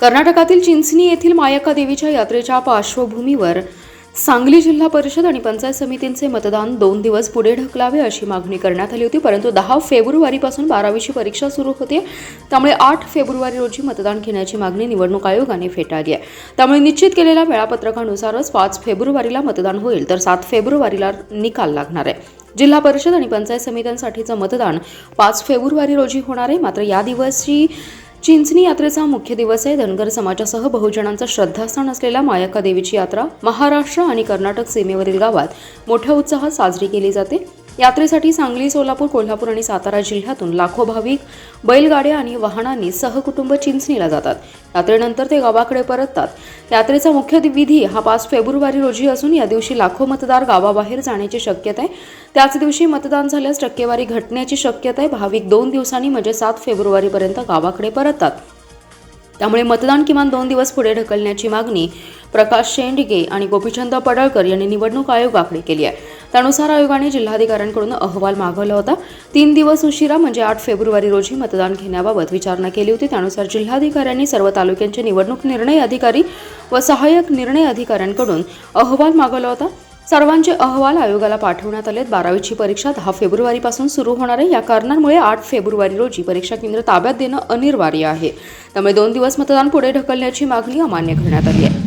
कर्नाटकातील चिंचणी येथील मायक्का देवीच्या यात्रेच्या पार्श्वभूमीवर सांगली जिल्हा परिषद आणि पंचायत समितींचे मतदान 2 दिवस पुढे ढकलावे अशी मागणी करण्यात आली होती. परंतु 10 फेब्रुवारीपासून 12वीची परीक्षा सुरू होते, त्यामुळे 8 फेब्रुवारी रोजी मतदान घेण्याची मागणी निवडणूक आयोगाने फेटाळली आहे. त्यामुळे निश्चित केलेल्या वेळापत्रकानुसारच 5 फेब्रुवारीला मतदान होईल, तर 7 फेब्रुवारीला निकाल लागणार आहे. जिल्हा परिषद आणि पंचायत समित्यांसाठीचं मतदान 5 फेब्रुवारी रोजी होणार आहे. मात्र या दिवशी चिंचणी यात्रेचा मुख्य दिवस आहे. धनगर समाजासह बहुजनांचं श्रद्धास्थान असलेल्या मायक्का देवीची यात्रा महाराष्ट्र आणि कर्नाटक सीमेवरील गावात मोठ्या उत्साहात साजरी केली जाते. यात्रेसाठी सांगली, सोलापूर, कोल्हापूर आणि सातारा जिल्ह्यातून लाखो भाविक बैलगाड्या आणि वाहनांनी सहकुटुंब चिंचणीला जातात. यात्रेनंतर ते गावाकडे परततात. यात्रेचा मुख्य विधी हा 5 फेब्रुवारी रोजी असून या दिवशी लाखो मतदार गावाबाहेर जाण्याची शक्यता आहे. त्याच दिवशी मतदान झाल्यास टक्केवारी घटण्याची शक्यता आहे. भाविक 2 दिवसांनी म्हणजे 7 फेब्रुवारीपर्यंत गावाकडे परततात. त्यामुळे मतदान किमान 2 दिवस पुढे ढकलण्याची मागणी प्रकाश शेंडगे आणि गोपीचंद पडळकर यांनी निवडणूक आयोगाकडे केली आहे. त्यानुसार आयोगाने जिल्हाधिकाऱ्यांकडून अहवाल मागवला होता. 3 दिवस उशिरा म्हणजे 8 फेब्रुवारी रोजी मतदान घेण्याबाबत विचारणा केली होती. त्यानुसार जिल्हाधिकाऱ्यांनी सर्व तालुक्यांचे निवडणूक निर्णय अधिकारी व सहाय्यक निर्णय अधिकाऱ्यांकडून अहवाल मागवला होता. सर्वांचे अहवाल आयोगाला पाठवण्यात आलेत. 12वीची परीक्षा 10 फेब्रुवारीपासून सुरू होणार आहे. या कारणांमुळे 8 फेब्रुवारी रोजी परीक्षा केंद्र ताब्यात देणं अनिवार्य आहे. त्यामुळे 2 दिवस मतदान पुढे ढकलण्याची मागणी अमान्य करण्यात आली आहे.